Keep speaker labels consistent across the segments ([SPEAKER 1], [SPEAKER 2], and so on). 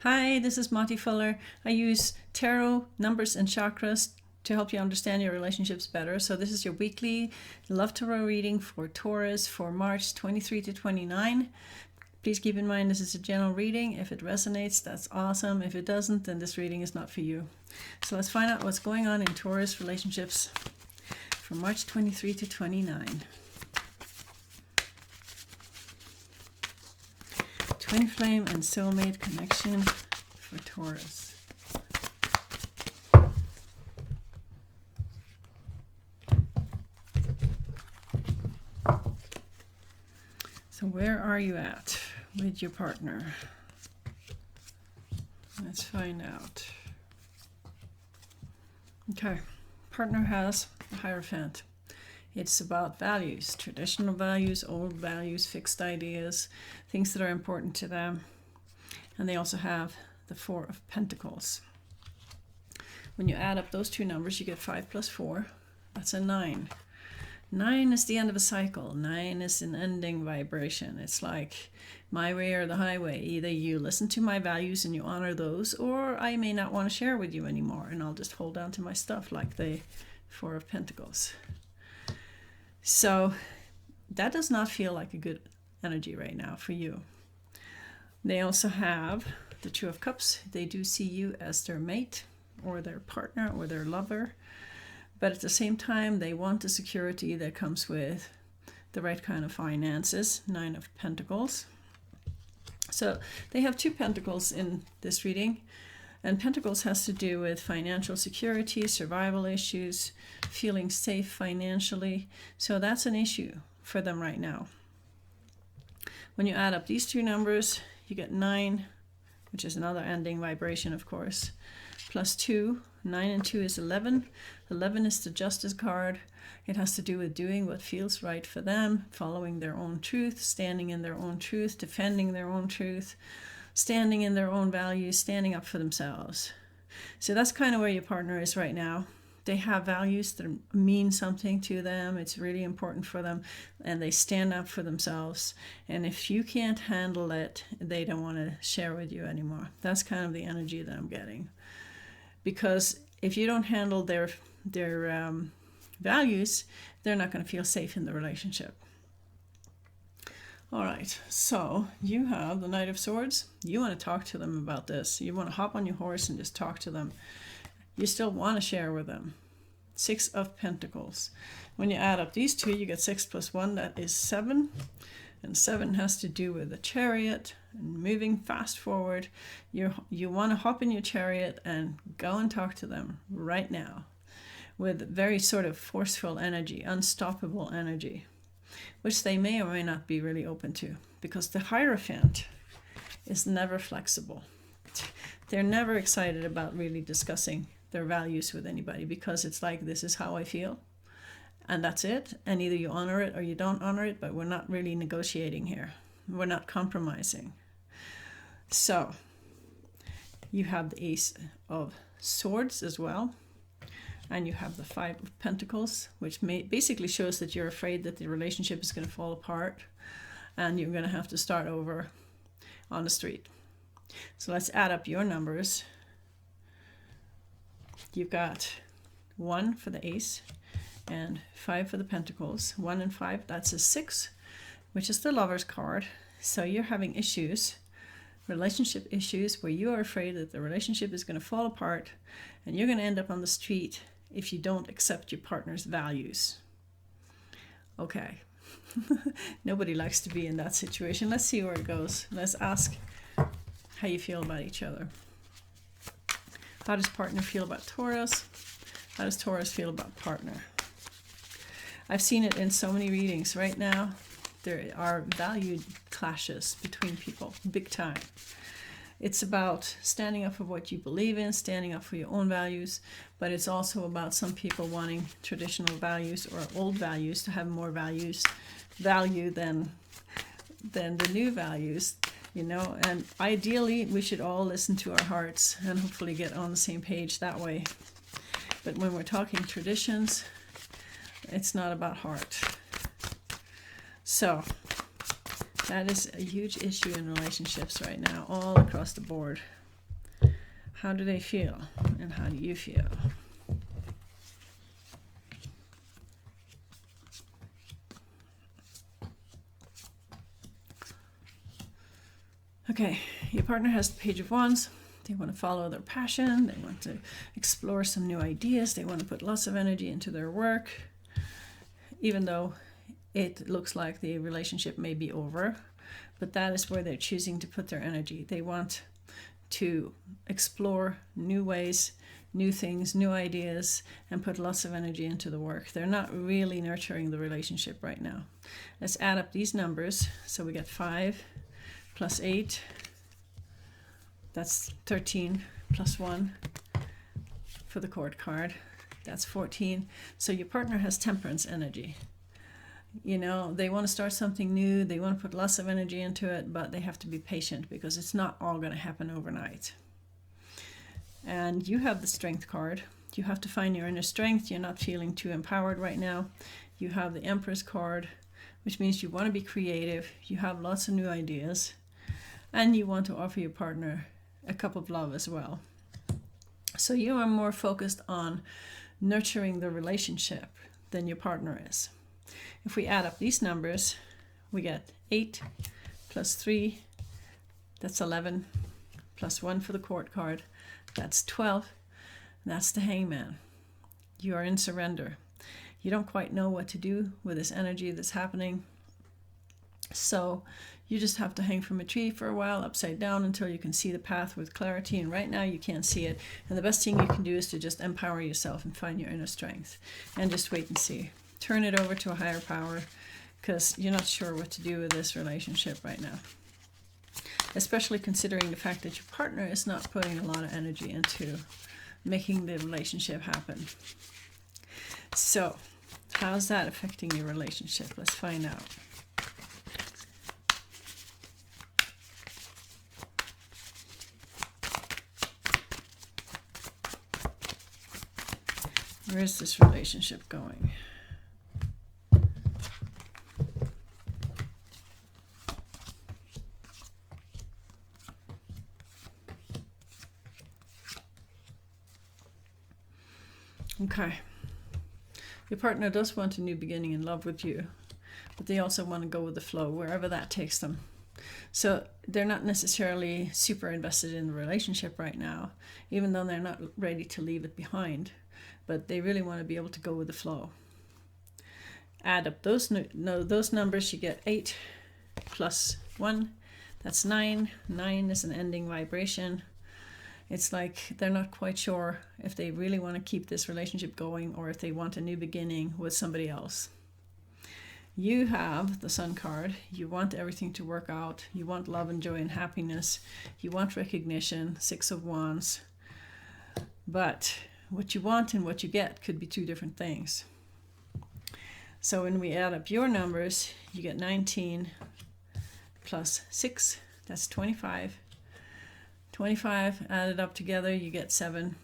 [SPEAKER 1] Hi, this is Mati Fuller. I use tarot, numbers, and chakras to help you understand your relationships better. So this is your weekly love tarot reading for Taurus for March 23 to 29. Please keep in mind this is a general reading. If it resonates, that's awesome. If it doesn't, then this reading is not for you. So let's find out what's going on in Taurus relationships from March 23 to 29. Twin flame and soulmate connection for Taurus. So where are you at with your partner? Let's find out. Okay, partner has the Hierophant. It's about values, traditional values, old values, fixed ideas, things that are important to them. And they also have the Four of Pentacles. When you add up those two numbers, you get 5 plus 4. That's a 9. 9 is the end of a cycle. 9 is an ending vibration. It's like my way or the highway. Either you listen to my values and you honor those, or I may not want to share with you anymore, and I'll just hold on to my stuff like the Four of Pentacles. So that does not feel like a good energy right now for you. They also have the Two of Cups. They do see you as their mate or their partner or their lover. But at the same time, they want the security that comes with the right kind of finances. 9 of Pentacles. So they have 2 Pentacles in this reading. And Pentacles has to do with financial security, survival issues, feeling safe financially. So that's an issue for them right now. When you add up these 2 numbers, you get 9, which is another ending vibration, of course, plus 2. 9 and 2 is 11. 11 is the Justice card. It has to do with doing what feels right for them, following their own truth, standing in their own truth, defending their own truth, standing in their own values, standing up for themselves. So that's kind of where your partner is right now. They have values that mean something to them. It's really important for them, and they stand up for themselves. And if you can't handle it, they don't want to share with you anymore. That's kind of the energy that I'm getting. Because if you don't handle their values, they're not going to feel safe in the relationship. All right, so you have the Knight of Swords. You want to talk to them about this. You want to hop on your horse and just talk to them. You still want to share with them. 6 of Pentacles. When you add up these 2, you get 6 plus 1, that is 7. And 7 has to do with the Chariot and moving fast forward. You want to hop in your chariot and go and talk to them right now with very sort of forceful energy, unstoppable energy, which they may or may not be really open to, because the Hierophant is never flexible. They're never excited about really discussing their values with anybody, because it's like, this is how I feel, and that's it, and either you honor it or you don't honor it, but we're not really negotiating here. We're not compromising. So you have the Ace of Swords as well. And you have the 5 of Pentacles, which basically shows that you're afraid that the relationship is going to fall apart and you're going to have to start over on the street. So let's add up your numbers. You've got 1 for the Ace and 5 for the Pentacles. 1 and 5, that's a 6, which is the Lover's card. So you're having issues, relationship issues, where you are afraid that the relationship is going to fall apart and you're going to end up on the street if you don't accept your partner's values. Okay. Nobody likes to be in that situation. Let's see where it goes. Let's ask how you feel about each other. How does partner feel about Taurus? How does Taurus feel about partner? I've seen it in so many readings. Right now, there are value clashes between people, big time. It's about standing up for what you believe in, standing up for your own values, but it's also about some people wanting traditional values or old values to have more value than the new values, you know. And ideally, we should all listen to our hearts and hopefully get on the same page that way. But when we're talking traditions, it's not about heart. So that is a huge issue in relationships right now, all across the board. How do they feel? And how do you feel? Okay, your partner has the Page of Wands. They want to follow their passion. They want to explore some new ideas. They want to put lots of energy into their work, even though it looks like the relationship may be over. But that is where they're choosing to put their energy. They want to explore new ways, new things, new ideas, and put lots of energy into the work. They're not really nurturing the relationship right now. Let's add up these numbers. So we get 5 plus 8. That's 13 plus 1 for the Court card. That's 14. So your partner has Temperance energy. You know, they want to start something new. They want to put lots of energy into it, but they have to be patient because it's not all going to happen overnight. And you have the Strength card. You have to find your inner strength. You're not feeling too empowered right now. You have the Empress card, which means you want to be creative. You have lots of new ideas. And you want to offer your partner a cup of love as well. So you are more focused on nurturing the relationship than your partner is. If we add up these numbers, we get 8 plus 3, that's 11, plus 1 for the Court card, that's 12, and that's the Hangman. You are in surrender. You don't quite know what to do with this energy that's happening. So you just have to hang from a tree for a while, upside down, until you can see the path with clarity. And right now you can't see it. And the best thing you can do is to just empower yourself and find your inner strength. And just wait and see. Turn it over to a higher power, because you're not sure what to do with this relationship right now. Especially considering the fact that your partner is not putting a lot of energy into making the relationship happen. So, how's that affecting your relationship? Let's find out. Where is this relationship going? Okay. Your partner does want a new beginning in love with you, but they also want to go with the flow wherever that takes them. So they're not necessarily super invested in the relationship right now, even though they're not ready to leave it behind. But they really want to be able to go with the flow. Add up those numbers, you get 8 plus 1, that's 9. 9 is an ending vibration. It's like they're not quite sure if they really want to keep this relationship going or if they want a new beginning with somebody else. You have the Sun card. You want everything to work out. You want love and joy and happiness. You want recognition, 6 of Wands. But what you want and what you get could be two different things. So when we add up your numbers, you get 19 plus 6, that's 25. 25 added up together, you get 7,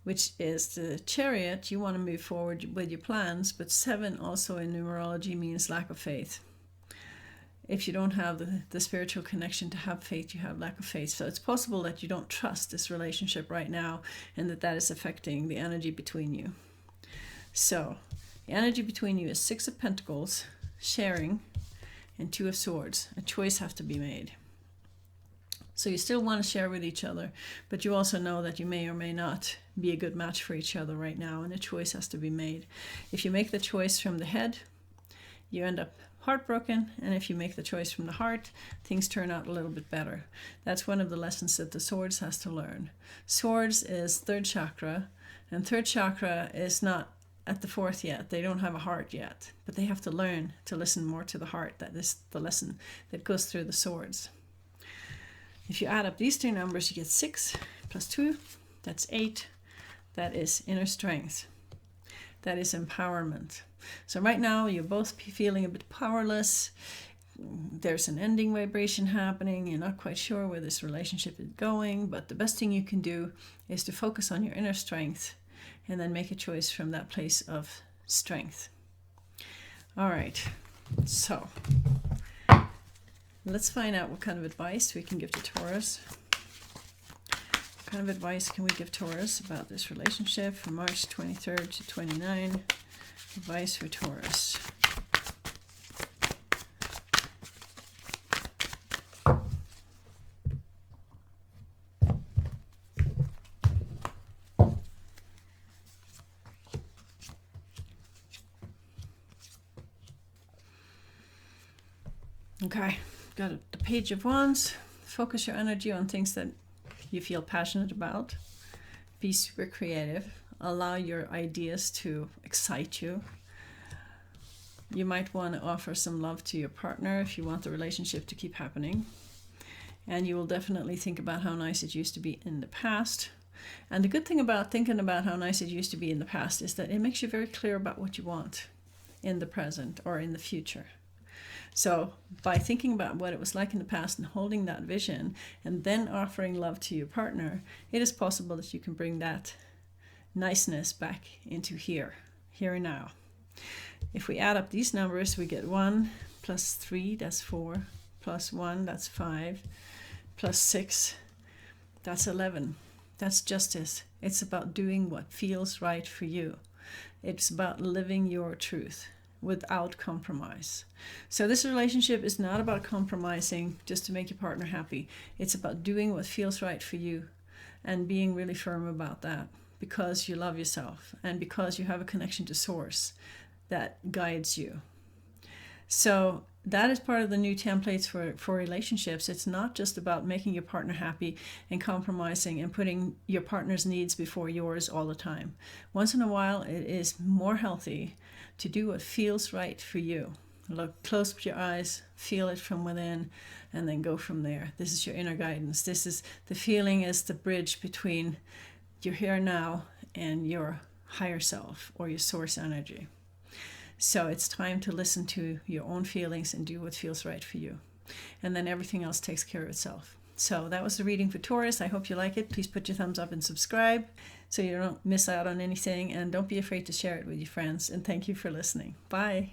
[SPEAKER 1] which is the Chariot. You want to move forward with your plans, but 7 also in numerology means lack of faith. If you don't have the spiritual connection to have faith, you have lack of faith. So it's possible that you don't trust this relationship right now and that is affecting the energy between you. So the energy between you is 6 of Pentacles, sharing, and 2 of Swords. A choice has to be made. So you still want to share with each other, but you also know that you may or may not be a good match for each other right now, and a choice has to be made. If you make the choice from the head, you end up heartbroken, and if you make the choice from the heart, things turn out a little bit better. That's one of the lessons that the Swords has to learn. Swords is 3rd chakra, and 3rd chakra is not at the 4th yet. They don't have a heart yet, but they have to learn to listen more to the heart. That is the lesson that goes through the Swords. If you add up these two numbers, you get 6 plus 2, that's 8. That is inner strength. That is empowerment. So right now, you're both feeling a bit powerless. There's an ending vibration happening. You're not quite sure where this relationship is going, but the best thing you can do is to focus on your inner strength and then make a choice from that place of strength. All right, so let's find out what kind of advice we can give to Taurus. What kind of advice can we give Taurus about this relationship from March 23rd to 29th? Advice for Taurus. Okay, got the Page of Wands. Focus your energy on things that you feel passionate about. Be super creative. Allow your ideas to excite you. You might want to offer some love to your partner if you want the relationship to keep happening. And you will definitely think about how nice it used to be in the past. And the good thing about thinking about how nice it used to be in the past is that it makes you very clear about what you want in the present or in the future. So by thinking about what it was like in the past and holding that vision and then offering love to your partner, it is possible that you can bring that niceness back into here and now. If we add up these numbers, we get 1 plus 3, that's 4, plus 1, that's 5, plus 6, that's 11. That's justice. It's about doing what feels right for you. It's about living your truth without compromise. So this relationship is not about compromising just to make your partner happy. It's about doing what feels right for you and being really firm about that because you love yourself and because you have a connection to source that guides you. So that is part of the new templates for relationships. It's not just about making your partner happy and compromising and putting your partner's needs before yours all the time. Once in a while, it is more healthy to do what feels right for you. Look, close your eyes, feel it from within, and then go from there. This is your inner guidance. This is the feeling is the bridge between your here now and your higher self or your source energy. So it's time to listen to your own feelings and do what feels right for you. And then everything else takes care of itself. So that was the reading for Taurus. I hope you like it. Please put your thumbs up and subscribe so you don't miss out on anything. And don't be afraid to share it with your friends. And thank you for listening. Bye.